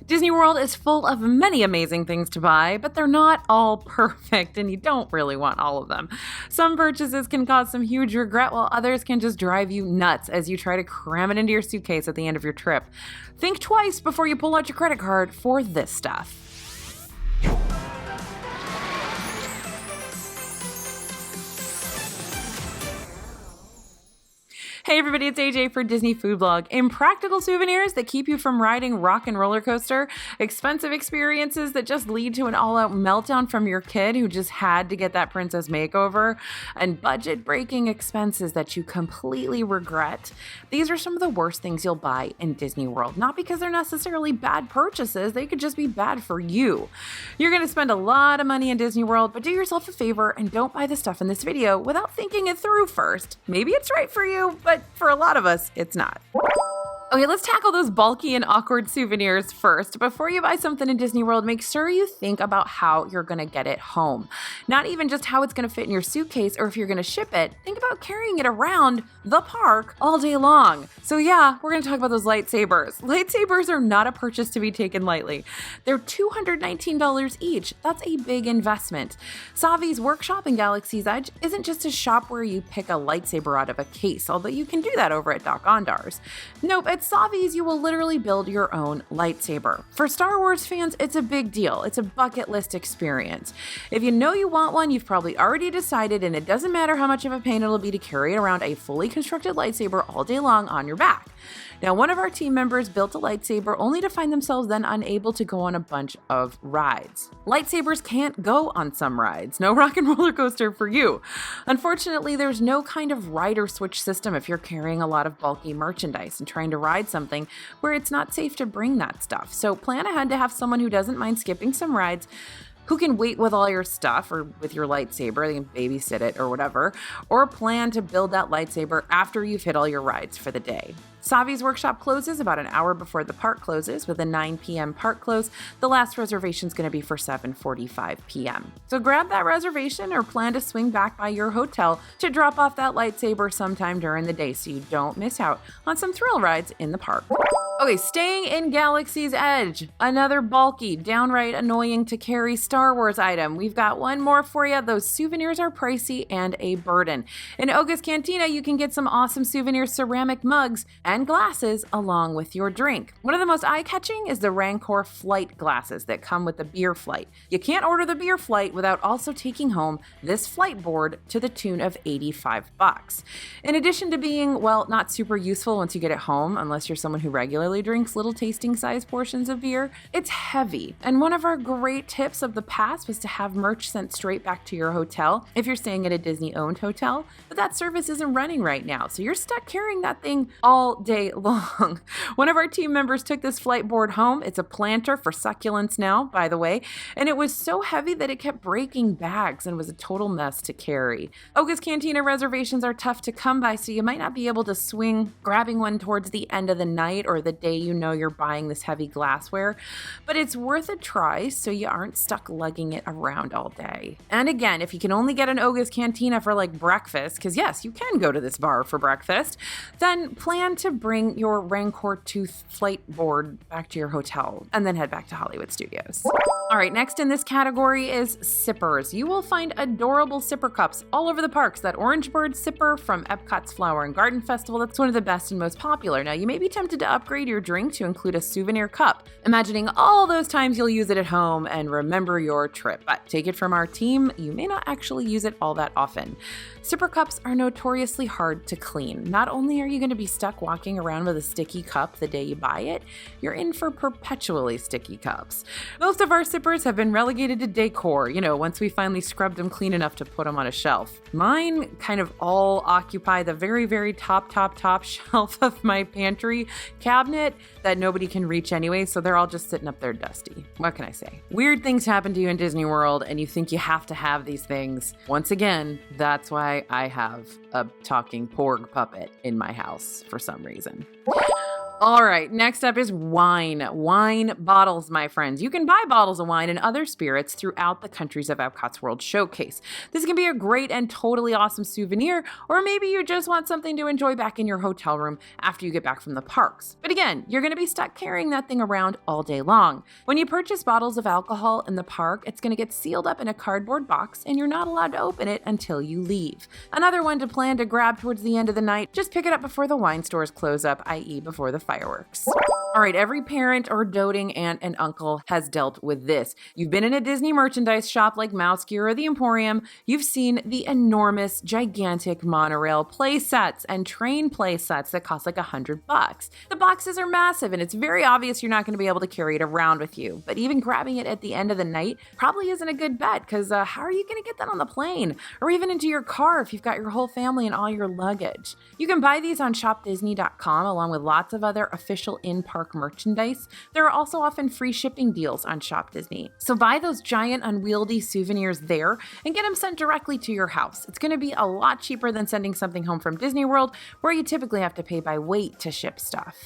Disney World is full of many amazing things to buy, but they're not all perfect, and you don't really want all of them. Some purchases can cause some huge regret, while others can just drive you nuts as you try to cram it into your suitcase at the end of your trip. Think twice before you pull out your credit card for this stuff. Hey everybody, it's AJ for Disney Food Blog. Impractical souvenirs that keep you from riding rock and roller coaster, expensive experiences that just lead to an all-out meltdown from your kid who just had to get that princess makeover, and budget-breaking expenses that you completely regret. These are some of the worst things you'll buy in Disney World. Not because they're necessarily bad purchases, they could just be bad for you. You're going to spend a lot of money in Disney World, but do yourself a favor and don't buy the stuff in this video without thinking it through first. Maybe it's right for you, but for a lot of us, it's not. Okay, let's tackle those bulky and awkward souvenirs first. Before you buy something in Disney World, make sure you think about how you're going to get it home. Not even just how it's going to fit in your suitcase or if you're going to ship it. Think about carrying it around the park all day long. So yeah, we're going to talk about those lightsabers. Lightsabers are not a purchase to be taken lightly. They're $219 each. That's a big investment. Savi's workshop in Galaxy's Edge isn't just a shop where you pick a lightsaber out of a case, although you can do that over at Dok-Ondar's. Nope, at Savi's, you will literally build your own lightsaber. For Star Wars fans, it's a big deal. It's a bucket list experience. If you know you want one, you've probably already decided, and it doesn't matter how much of a pain it'll be to carry around a fully constructed lightsaber all day long on your back. Now, one of our team members built a lightsaber only to find themselves then unable to go on a bunch of rides. Lightsabers can't go on some rides. No rock and roller coaster for you. Unfortunately, there's no kind of ride or switch system if you're carrying a lot of bulky merchandise and trying to ride something where it's not safe to bring that stuff. So plan ahead to have someone who doesn't mind skipping some rides, who can wait with all your stuff or with your lightsaber, they can babysit it or whatever, or plan to build that lightsaber after you've hit all your rides for the day. Savi's workshop closes about an hour before the park closes. With a 9 p.m. park close, the last reservation is going to be for 7:45 p.m. So grab that reservation or plan to swing back by your hotel to drop off that lightsaber sometime during the day so you don't miss out on some thrill rides in the park. Okay, staying in Galaxy's Edge, another bulky, downright annoying to carry Star Wars item. We've got one more for you. Those souvenirs are pricey and a burden. In Oga's Cantina, you can get some awesome souvenir ceramic mugs and glasses along with your drink. One of the most eye-catching is the Rancor flight glasses that come with the beer flight. You can't order the beer flight without also taking home this flight board to the tune of $85. In addition to being, well, not super useful once you get it home, unless you're someone who regularly drinks little tasting size portions of beer, it's heavy. And one of our great tips of the past was to have merch sent straight back to your hotel if you're staying at a Disney-owned hotel, but that service isn't running right now, so you're stuck carrying that thing all day long. One of our team members took this flight board home. It's a planter for succulents now, by the way, and it was so heavy that it kept breaking bags and was a total mess to carry. Oga's Cantina reservations are tough to come by, so you might not be able to swing grabbing one towards the end of the night or the day you know you're buying this heavy glassware, but it's worth a try so you aren't stuck lugging it around all day. And again, if you can only get an Oga's Cantina for like breakfast, because yes, you can go to this bar for breakfast, then plan to bring your Rancor tooth flight board back to your hotel and then head back to Hollywood Studios. All right, next in this category is sippers. You will find adorable sipper cups all over the parks. That Orange Bird sipper from Epcot's Flower and Garden Festival, that's one of the best and most popular. Now, you may be tempted to upgrade your drink to include a souvenir cup, imagining all those times you'll use it at home and remember your trip. But take it from our team, you may not actually use it all that often. Sipper cups are notoriously hard to clean. Not only are you going to be stuck walking around with a sticky cup the day you buy it, you're in for perpetually sticky cups. Most of our sippers have been relegated to decor, once we finally scrubbed them clean enough to put them on a shelf. Mine kind of all occupy the very, very top shelf of my pantry cabinet that nobody can reach anyway, so they're all just sitting up there dusty. What can I say? Weird things happen to you in Disney World and you think you have to have these things. Once again, that's why I have a talking porg puppet in my house for some reason. All right, next up is wine. Wine bottles, my friends. You can buy bottles of wine and other spirits throughout the countries of Epcot's World Showcase. This can be a great and totally awesome souvenir, or maybe you just want something to enjoy back in your hotel room after you get back from the parks. But again, you're going to be stuck carrying that thing around all day long. When you purchase bottles of alcohol in the park, it's going to get sealed up in a cardboard box, and you're not allowed to open it until you leave. Another one to plan to grab towards the end of the night, just pick it up before the wine stores close up, i.e. before the fireworks. All right, every parent or doting aunt and uncle has dealt with this. You've been in a Disney merchandise shop like Mouse Gear or the Emporium. You've seen the enormous, gigantic Monorail Playsets and train playsets that cost like $100. The boxes are massive, and it's very obvious you're not going to be able to carry it around with you. But even grabbing it at the end of the night probably isn't a good bet, because how are you going to get that on the plane or even into your car if you've got your whole family and all your luggage? You can buy these on shopdisney.com along with lots of other official in-park merchandise. There are also often free shipping deals on Shop Disney. So buy those giant unwieldy souvenirs there and get them sent directly to your house. It's going to be a lot cheaper than sending something home from Disney World, where you typically have to pay by weight to ship stuff.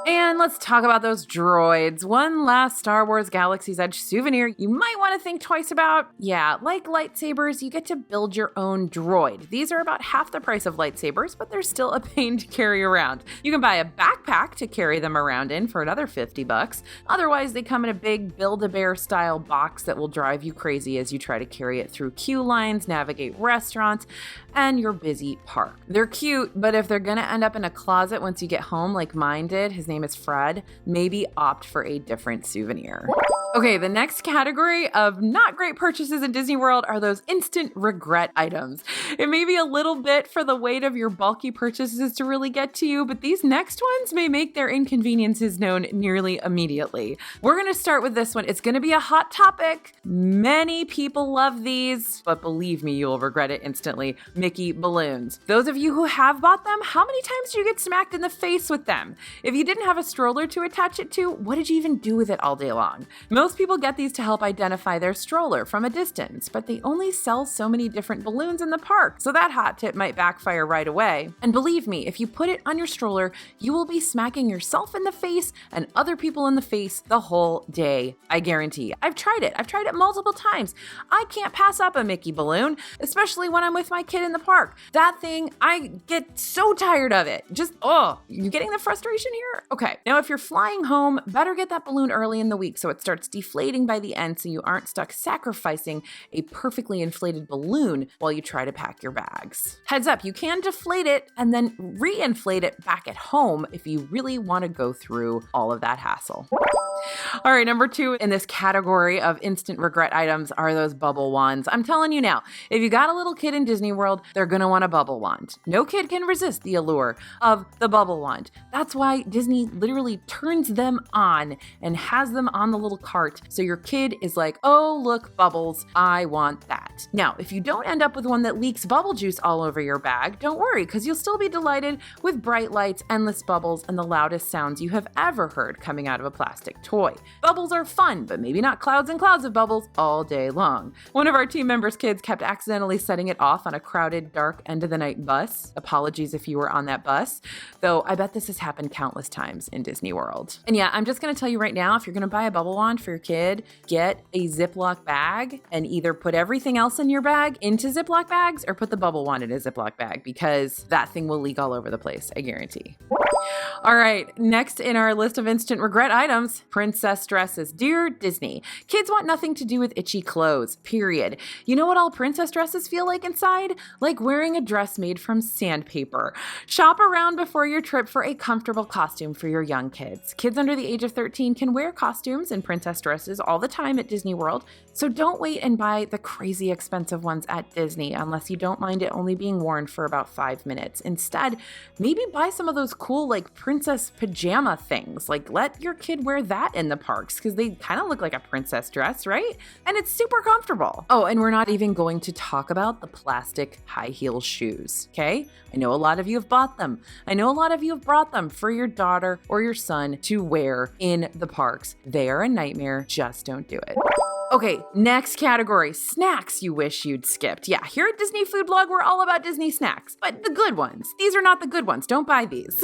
And let's talk about those droids. One last Star Wars Galaxy's Edge souvenir you might want to think twice about. Yeah, like lightsabers, you get to build your own droid. These are about half the price of lightsabers, but they're still a pain to carry around. You can buy a backpack to carry them around in for another $50. Otherwise, they come in a big Build-A-Bear style box that will drive you crazy as you try to carry it through queue lines, navigate restaurants, and your busy park. They're cute, but if they're gonna end up in a closet once you get home like mine did, his name is Fred, maybe opt for a different souvenir. Okay, the next category of not great purchases in Disney World are those instant regret items. It may be a little bit for the weight of your bulky purchases to really get to you, but these next ones may make their inconveniences known nearly immediately. We're gonna start with this one. It's gonna be a hot topic. Many people love these, but believe me, you'll regret it instantly. Mickey balloons. Those of you who have bought them, how many times do you get smacked in the face with them? If you didn't have a stroller to attach it to, what did you even do with it all day long? Most people get these to help identify their stroller from a distance, but they only sell so many different balloons in the park, so that hot tip might backfire right away. And believe me, if you put it on your stroller, you will be smacking yourself in the face and other people in the face the whole day. I guarantee. I've tried it multiple times. I can't pass up a Mickey balloon, especially when I'm with my kid in the park. That thing, I get so tired of it. You getting the frustration here? Okay, now if you're flying home, better get that balloon early in the week so it starts deflating by the end, so you aren't stuck sacrificing a perfectly inflated balloon while you try to pack your bags. Heads up, you can deflate it and then re-inflate it back at home if you really want to go through all of that hassle. All right, number 2 in this category of instant regret items are those bubble wands. I'm telling you now, if you got a little kid in Disney World, they're gonna want a bubble wand. No kid can resist the allure of the bubble wand. That's why Disney literally turns them on and has them on the little cart, so your kid is like, oh, look, bubbles, I want that. Now, if you don't end up with one that leaks bubble juice all over your bag, don't worry, because you'll still be delighted with bright lights, endless bubbles, and the loudest sounds you have ever heard coming out of a plastic toy. Bubbles are fun, but maybe not clouds and clouds of bubbles all day long. One of our team members' kids kept accidentally setting it off on a crowded, dark, end-of-the-night bus. Apologies if you were on that bus, though I bet this has happened countless times in Disney World. And yeah, I'm just going to tell you right now, if you're going to buy a bubble wand for your kid, get a Ziploc bag and either put everything else in your bag into Ziploc bags or put the bubble wand in a Ziploc bag, because that thing will leak all over the place, I guarantee. All right, next in our list of instant regret items, princess dresses. Dear Disney, kids want nothing to do with itchy clothes, period. You know what all princess dresses feel like inside? Like wearing a dress made from sandpaper. Shop around before your trip for a comfortable costume for your young kids. Kids under the age of 13 can wear costumes and princess dresses all the time at Disney World, so don't wait and buy the crazy expensive ones at Disney unless you don't mind it only being worn for about 5 minutes. Instead, maybe buy some of those cool like princess pajama things. Like let your kid wear that in the parks because they kind of look like a princess dress, right? And it's super comfortable. Oh, and we're not even going to talk about the plastic high heel shoes, okay? I know a lot of you have bought them. I know a lot of you have brought them for your daughter or your son to wear in the parks. They are a nightmare. Just don't do it. Okay, next category, snacks you wish you'd skipped. Yeah, here at Disney Food Blog, we're all about Disney snacks, but the good ones. These are not the good ones. Don't buy these.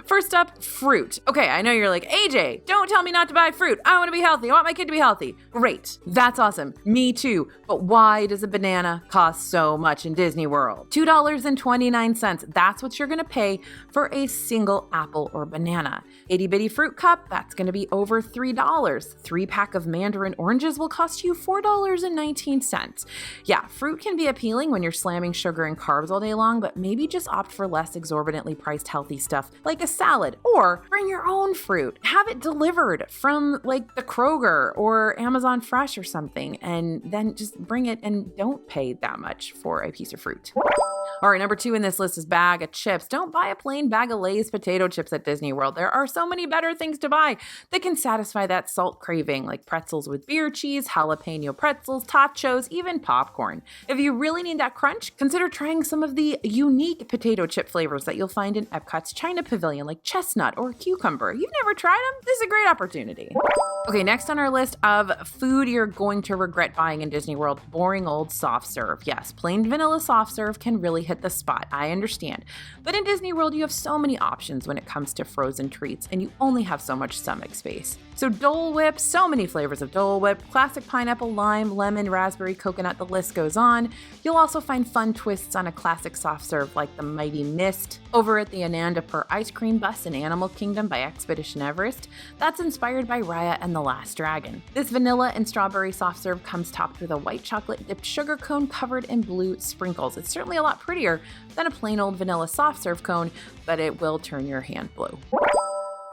First up, fruit. Okay, I know you're like, AJ, don't tell me not to buy fruit. I want to be healthy. I want my kid to be healthy. Great. That's awesome. Me too. But why does a banana cost so much in Disney World? $2.29. That's what you're going to pay for a single apple or banana. Itty bitty fruit cup, that's going to be over $3. 3-pack of mandarin oranges will cost you $4.19. Yeah, fruit can be appealing when you're slamming sugar and carbs all day long, but maybe just opt for less exorbitantly priced healthy stuff like a salad, or bring your own fruit. Have it delivered from like the Kroger or Amazon Fresh or something, and then just bring it and don't pay that much for a piece of fruit. All right, number 2 in this list is bag of chips. Don't buy a plain bag of Lay's potato chips at Disney World. There are so many better things to buy that can satisfy that salt craving, like pretzels with beer cheese, jalapeno pretzels, tachos, even popcorn. If you really need that crunch, consider trying some of the unique potato chip flavors that you'll find in Epcot's China Pavilion, like chestnut or cucumber. You've never tried them? This is a great opportunity. Okay, next on our list of food you're going to regret buying in Disney World, boring old soft serve. Yes, plain vanilla soft serve can really hit the spot, I understand. But in Disney World, you have so many options when it comes to frozen treats, and you only have so much stomach space. So Dole Whip, so many flavors of Dole Whip, classic pineapple, lime, lemon, raspberry, coconut, the list goes on. You'll also find fun twists on a classic soft serve like the Mighty Mist over at the Anandapur Ice Cream Bus in Animal Kingdom by Expedition Everest. That's inspired by Raya and the Last Dragon. This vanilla and strawberry soft serve comes topped with a white chocolate dipped sugar cone covered in blue sprinkles. It's certainly a lot prettier than a plain old vanilla soft serve cone, but it will turn your hand blue.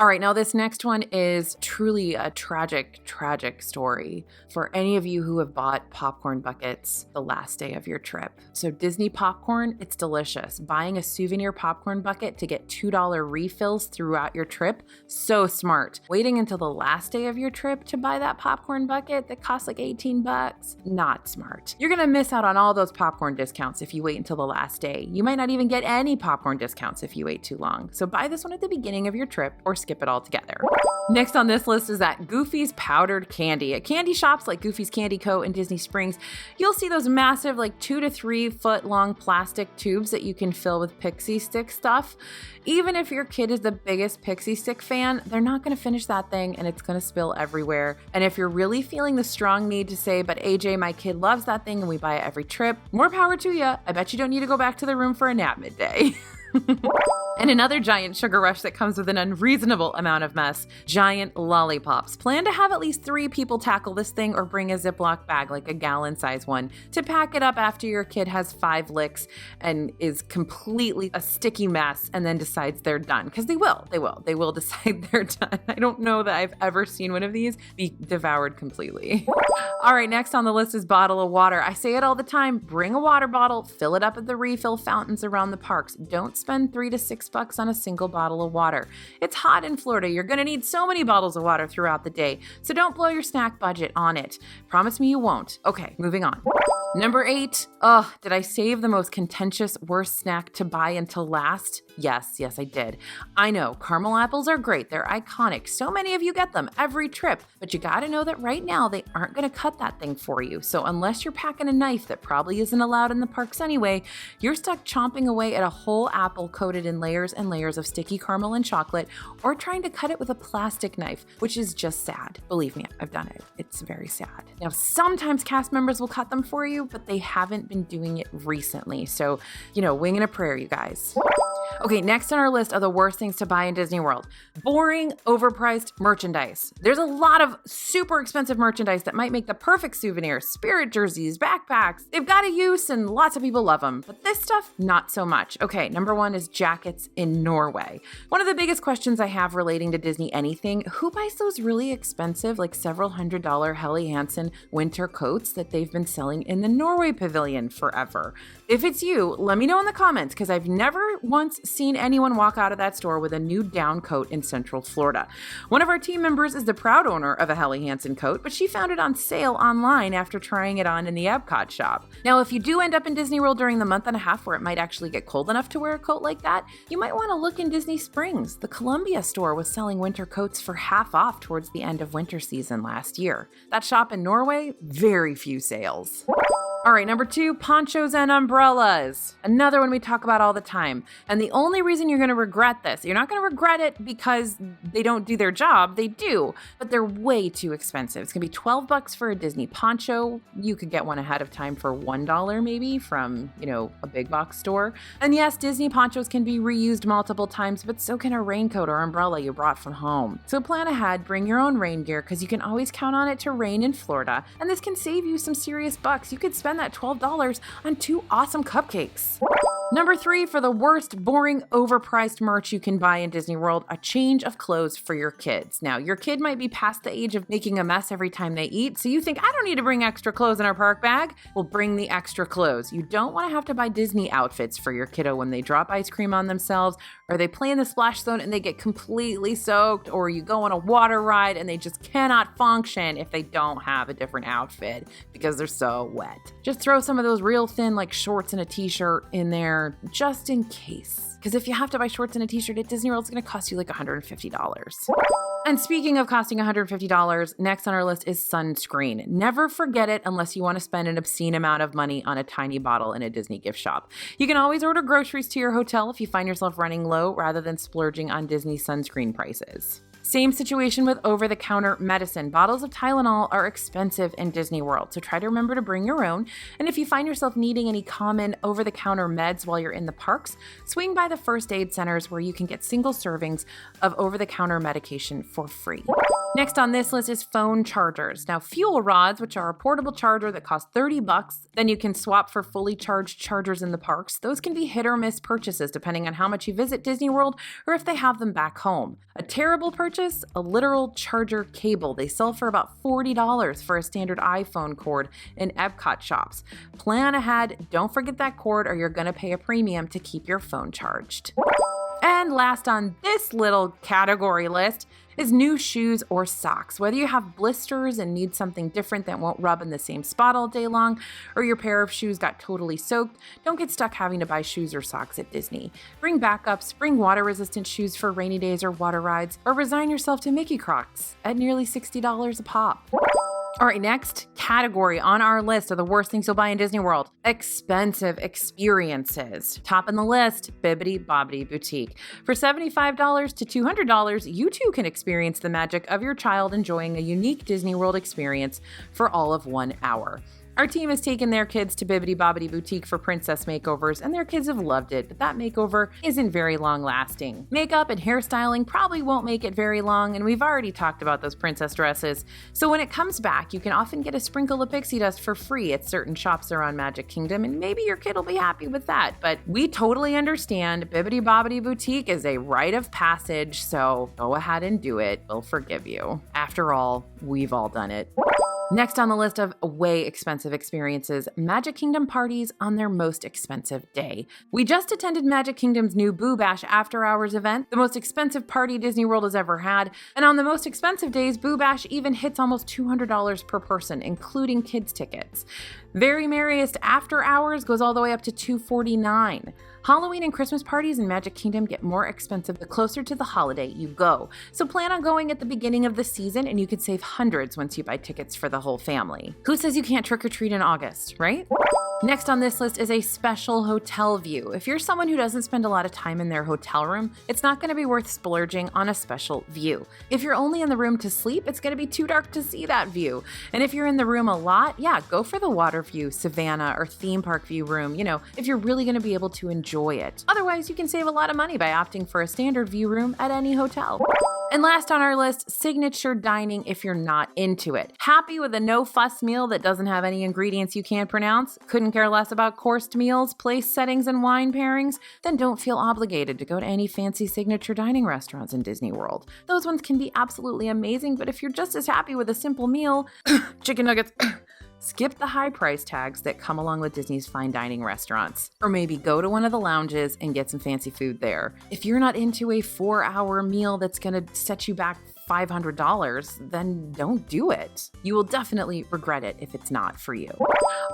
All right, now this next one is truly a tragic, tragic story for any of you who have bought popcorn buckets the last day of your trip. So Disney popcorn, it's delicious. Buying a souvenir popcorn bucket to get $2 refills throughout your trip, so smart. Waiting until the last day of your trip to buy that popcorn bucket that costs like $18, not smart. You're gonna miss out on all those popcorn discounts if you wait until the last day. You might not even get any popcorn discounts if you wait too long. So buy this one at the beginning of your trip or skip it all together. Next on this list is that Goofy's powdered candy. At candy shops like Goofy's Candy Co. in Disney Springs, you'll see those massive, like 2 to 3 foot long plastic tubes that you can fill with pixie stick stuff. Even if your kid is the biggest pixie stick fan, they're not going to finish that thing and it's going to spill everywhere. And if you're really feeling the strong need to say, but AJ, my kid loves that thing and we buy it every trip, more power to you. I bet you don't need to go back to the room for a nap midday. And another giant sugar rush that comes with an unreasonable amount of mess, giant lollipops. Plan to have at least 3 people tackle this thing or bring a Ziploc bag, like a gallon size one, to pack it up after your kid has 5 licks and is completely a sticky mess and then decides they're done. Because they will decide they're done. I don't know that I've ever seen one of these be devoured completely. All right, next on the list is bottle of water. I say it all the time, bring a water bottle, fill it up at the refill fountains around the parks. Don't spend $3 to $6 on a single bottle of water. It's hot in Florida. You're going to need so many bottles of water throughout the day, so don't blow your snack budget on it. Promise me you won't. Okay, moving on. Number 8. Did I save the most contentious worst snack to buy until last? Yes, I did. I know, caramel apples are great. They're iconic. So many of you get them every trip, but you gotta know that right now they aren't gonna cut that thing for you. So unless you're packing a knife that probably isn't allowed in the parks anyway, you're stuck chomping away at a whole apple coated in layers and layers of sticky caramel and chocolate, or trying to cut it with a plastic knife, which is just sad. Believe me, I've done it. It's very sad. Now, sometimes cast members will cut them for you, but they haven't been doing it recently. So, wing and a prayer, you guys. Okay, next on our list of the worst things to buy in Disney World. Boring, overpriced merchandise. There's a lot of super expensive merchandise that might make the perfect souvenirs, spirit jerseys, backpacks. They've got a use and lots of people love them, but this stuff, not so much. Okay, number 1 is jackets in Norway. One of the biggest questions I have relating to Disney anything, who buys those really expensive, like several $100 Helly Hansen winter coats that they've been selling in the Norway Pavilion forever? If it's you, let me know in the comments, because I've never once seen anyone walk out of that store with a new down coat in Central Florida. One of our team members is the proud owner of a Helly Hansen coat, but she found it on sale online after trying it on in the Epcot shop. Now, if you do end up in Disney World during the month and a half where it might actually get cold enough to wear a coat like that, you might want to look in Disney Springs. The Columbia store was selling winter coats for half off towards the end of winter season last year. That shop in Norway, very few sales. All right, number 2, ponchos and umbrellas. Another one we talk about all the time. And the only reason you're going to regret this, you're not going to regret it because they don't do their job. They do, but they're way too expensive. It's going to be $12 for a Disney poncho. You could get one ahead of time for $1 maybe from, a big box store. And yes, Disney ponchos can be reused multiple times, but so can a raincoat or umbrella you brought from home. So plan ahead, bring your own rain gear because you can always count on it to rain in Florida. And this can save you some serious bucks. You could spend that $12 on 2 awesome cupcakes. Number 3, for the worst, boring, overpriced merch you can buy in Disney World, a change of clothes for your kids. Now, your kid might be past the age of making a mess every time they eat, so you think, I don't need to bring extra clothes in our park bag. Well, bring the extra clothes. You don't want to have to buy Disney outfits for your kiddo when they drop ice cream on themselves, or they play in the splash zone and they get completely soaked, or you go on a water ride and they just cannot function if they don't have a different outfit because they're so wet. Just throw some of those real thin, like shorts and a t-shirt in there just in case. Because if you have to buy shorts and a t-shirt at Disney World, it's going to cost you like $150. And speaking of costing $150, next on our list is sunscreen. Never forget it unless you want to spend an obscene amount of money on a tiny bottle in a Disney gift shop. You can always order groceries to your hotel if you find yourself running low rather than splurging on Disney sunscreen prices. Same situation with over-the-counter medicine. Bottles of Tylenol are expensive in Disney World, so try to remember to bring your own. And if you find yourself needing any common over-the-counter meds while you're in the parks, swing by the first aid centers where you can get single servings of over-the-counter medication for free. Next on this list is phone chargers. Now, fuel rods, which are a portable charger that costs $30, then you can swap for fully charged chargers in the parks. Those can be hit or miss purchases depending on how much you visit Disney World or if they have them back home. A terrible purchase, a literal charger cable. They sell for about $40 for a standard iPhone cord in Epcot shops. Plan ahead, don't forget that cord or you're going to pay a premium to keep your phone charged. And last on this little category list is new shoes or socks. Whether you have blisters and need something different that won't rub in the same spot all day long, or your pair of shoes got totally soaked, don't get stuck having to buy shoes or socks at Disney. Bring backups, bring water-resistant shoes for rainy days or water rides, or resign yourself to Mickey Crocs at nearly $60 a pop. All right, next category on our list of the worst things you'll buy in Disney World: expensive experiences. Top on the list, Bibbidi Bobbidi Boutique. For $75 to $200, you too can experience the magic of your child enjoying a unique Disney World experience for all of 1 hour. Our team has taken their kids to Bibbidi Bobbidi Boutique for princess makeovers, and their kids have loved it, but that makeover isn't very long lasting. Makeup and hairstyling probably won't make it very long, and we've already talked about those princess dresses. So when it comes back, you can often get a sprinkle of pixie dust for free at certain shops around Magic Kingdom, and maybe your kid will be happy with that. But we totally understand Bibbidi Bobbidi Boutique is a rite of passage, so go ahead and do it. We'll forgive you. After all, we've all done it. Next on the list of way expensive experiences, Magic Kingdom parties on their most expensive day. We just attended Magic Kingdom's new Boo Bash After Hours event, the most expensive party Disney World has ever had. And on the most expensive days, Boo Bash even hits almost $200 per person, including kids' tickets. Very Merriest After Hours goes all the way up to $249. Halloween and Christmas parties in Magic Kingdom get more expensive the closer to the holiday you go. So plan on going at the beginning of the season and you could save hundreds once you buy tickets for the whole family. Who says you can't trick or treat in August, right? Next on this list is a special hotel view. If you're someone who doesn't spend a lot of time in their hotel room, it's not going to be worth splurging on a special view. If you're only in the room to sleep, it's going to be too dark to see that view. And if you're in the room a lot, yeah, go for the water view, Savannah, or theme park view room, if you're really going to be able to enjoy it. Otherwise, you can save a lot of money by opting for a standard view room at any hotel. And last on our list, signature dining if you're not into it. Happy with a no-fuss meal that doesn't have any ingredients you can't pronounce? Couldn't care less about coursed meals, place settings, and wine pairings? Then don't feel obligated to go to any fancy signature dining restaurants in Disney World. Those ones can be absolutely amazing, but if you're just as happy with a simple meal, chicken nuggets, skip the high price tags that come along with Disney's fine dining restaurants. Or maybe go to one of the lounges and get some fancy food there. If you're not into a 4-hour meal that's going to set you back $500, then don't do it. You will definitely regret it if it's not for you.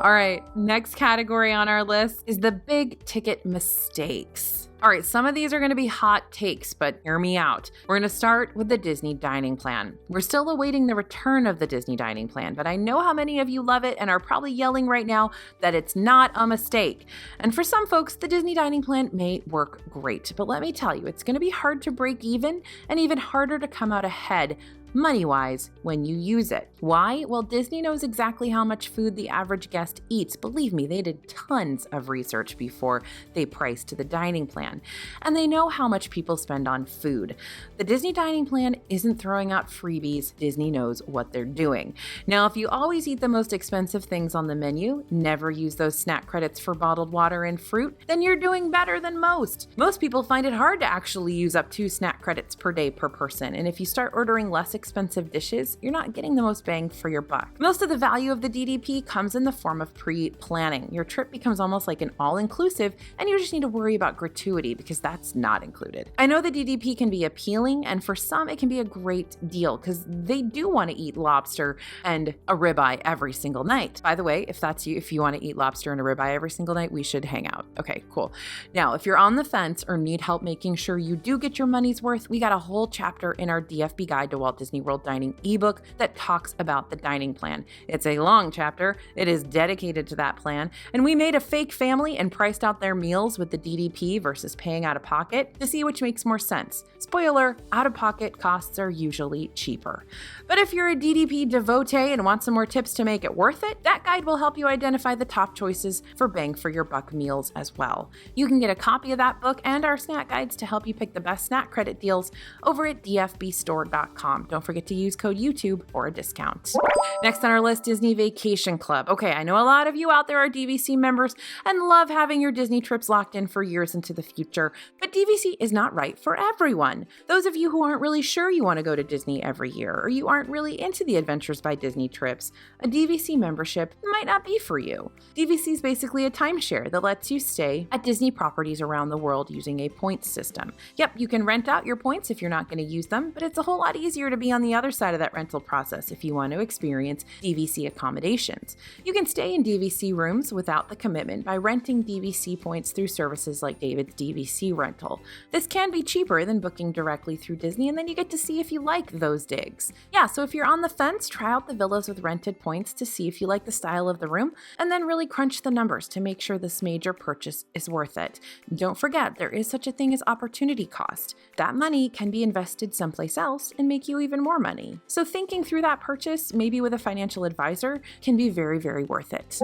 All right, next category on our list is the big ticket mistakes. All right, some of these are going to be hot takes, but hear me out. We're going to start with the Disney dining plan. We're still awaiting the return of the Disney dining plan, but I know how many of you love it and are probably yelling right now that it's not a mistake. And for some folks, the Disney dining plan may work great, but let me tell you, it's going to be hard to break even and even harder to come out ahead money-wise when you use it. Why? Well, Disney knows exactly how much food the average guest eats. Believe me, they did tons of research before they priced the dining plan. And they know how much people spend on food. The Disney dining plan isn't throwing out freebies. Disney knows what they're doing. Now, if you always eat the most expensive things on the menu, never use those snack credits for bottled water and fruit, then you're doing better than most. Most people find it hard to actually use up 2 snack credits per day per person. And if you start ordering less expensive dishes, you're not getting the most bang for your buck. Most of the value of the DDP comes in the form of pre-planning. Your trip becomes almost like an all-inclusive, and you just need to worry about gratuity because that's not included. I know the DDP can be appealing, and for some it can be a great deal because they do want to eat lobster and a ribeye every single night. By the way, if that's you, if you want to eat lobster and a ribeye every single night, we should hang out. Okay, cool. Now, if you're on the fence or need help making sure you do get your money's worth, we got a whole chapter in our DFB Guide to Walt Disney World Dining ebook that talks about the dining plan. It's a long chapter. It is dedicated to that plan. And we made a fake family and priced out their meals with the DDP versus paying out of pocket to see which makes more sense. Spoiler, out-of-pocket costs are usually cheaper. But if you're a DDP devotee and want some more tips to make it worth it, that guide will help you identify the top choices for bang for your buck meals as well. You can get a copy of that book and our snack guides to help you pick the best snack credit deals over at dfbstore.com. Don't forget to use code YouTube for a discount. Next on our list, Disney Vacation Club. Okay, I know a lot of you out there are DVC members and love having your Disney trips locked in for years into the future, but DVC is not right for everyone. Those of you who aren't really sure you want to go to Disney every year, or you aren't really into the Adventures by Disney trips, a DVC membership might not be for you. DVC is basically a timeshare that lets you stay at Disney properties around the world using a points system. Yep, you can rent out your points if you're not going to use them, but it's a whole lot easier to be on the other side of that rental process if you want to experience DVC accommodations. You can stay in DVC rooms without the commitment by renting DVC points through services like David's DVC rental. This can be cheaper than booking directly through Disney, and then you get to see if you like those digs. Yeah, so if you're on the fence, try out the villas with rented points to see if you like the style of the room, and then really crunch the numbers to make sure this major purchase is worth it. Don't forget, there is such a thing as opportunity cost. That money can be invested someplace else and make you even more money. So thinking through that purchase, maybe with a financial advisor, can be very, very worth it.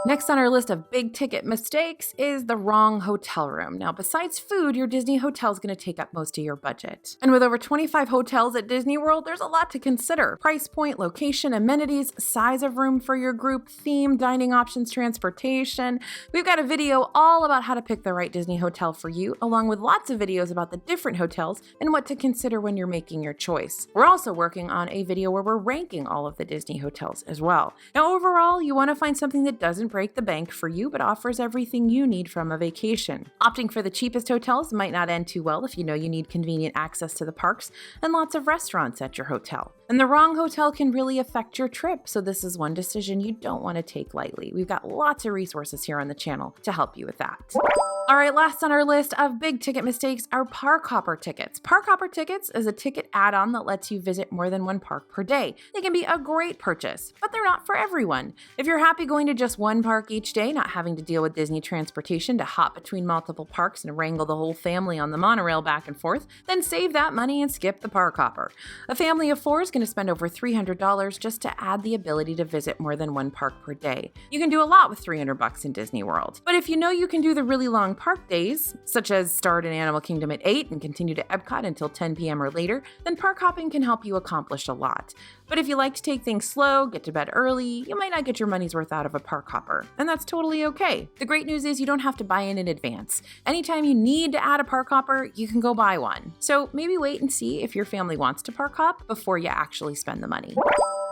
Next on our list of big ticket mistakes is the wrong hotel room. Now, besides food, your Disney hotel is going to take up most of your budget. And with over 25 hotels at Disney World, there's a lot to consider. Price point, location, amenities, size of room for your group, theme, dining options, transportation. We've got a video all about how to pick the right Disney hotel for you, along with lots of videos about the different hotels and what to consider when you're making your choice. We're also working on a video where we're ranking all of the Disney hotels as well. Now, overall, you want to find something that doesn't break the bank for you, but offers everything you need from a vacation. Opting for the cheapest hotels might not end too well if you know you need convenient access to the parks and lots of restaurants at your hotel. And the wrong hotel can really affect your trip, so this is one decision you don't want to take lightly. We've got lots of resources here on the channel to help you with that. All right, last on our list of big ticket mistakes are park hopper tickets. Park hopper tickets is a ticket add-on that lets you visit more than one park per day. They can be a great purchase, but they're not for everyone. If you're happy going to just one park each day, not having to deal with Disney transportation to hop between multiple parks and wrangle the whole family on the monorail back and forth, then save that money and skip the park hopper. A family of 4 is going to spend over $300 just to add the ability to visit more than one park per day. You can do a lot with $300 in Disney World. But if you know you can do the really long park days, such as start in Animal Kingdom at 8 and continue to Epcot until 10 p.m. or later, then park hopping can help you accomplish a lot. But if you like to take things slow, get to bed early, you might not get your money's worth out of a park hopper, and that's totally okay. The great news is you don't have to buy in advance. Anytime you need to add a park hopper, you can go buy one. So maybe wait and see if your family wants to park hop before you actually spend the money.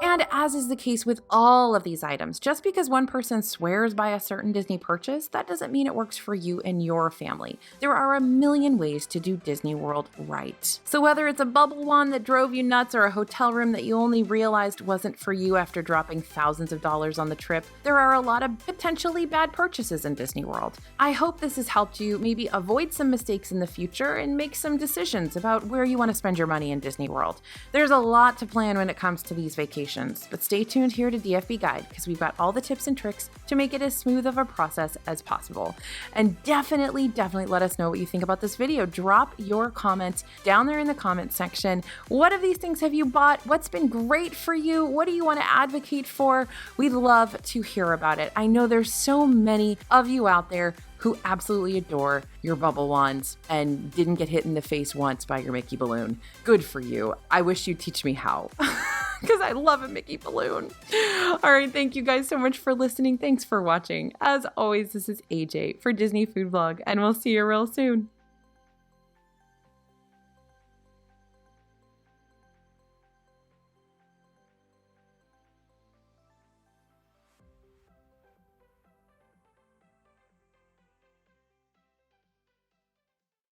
And as is the case with all of these items, just because one person swears by a certain Disney purchase, that doesn't mean it works for you and your family. There are a million ways to do Disney World right. So whether it's a bubble wand that drove you nuts or a hotel room that you only realized wasn't for you after dropping thousands of dollars on the trip, there are a lot of potentially bad purchases in Disney World. I hope this has helped you maybe avoid some mistakes in the future and make some decisions about where you want to spend your money in Disney World. There's a lot to plan when it comes to these vacations. But stay tuned here to DFB Guide because we've got all the tips and tricks to make it as smooth of a process as possible. And definitely let us know what you think about this video. Drop your comments down there in the comment section. What of these things have you bought? What's been great for you? What do you want to advocate for? We'd love to hear about it. I know there's so many of you out there who absolutely adore your bubble wands and didn't get hit in the face once by your Mickey balloon. Good for you. I wish you'd teach me how. Because I love a Mickey balloon. All right, thank you guys so much for listening. Thanks for watching. As always, this is AJ for Disney Food Vlog, and we'll see you real soon.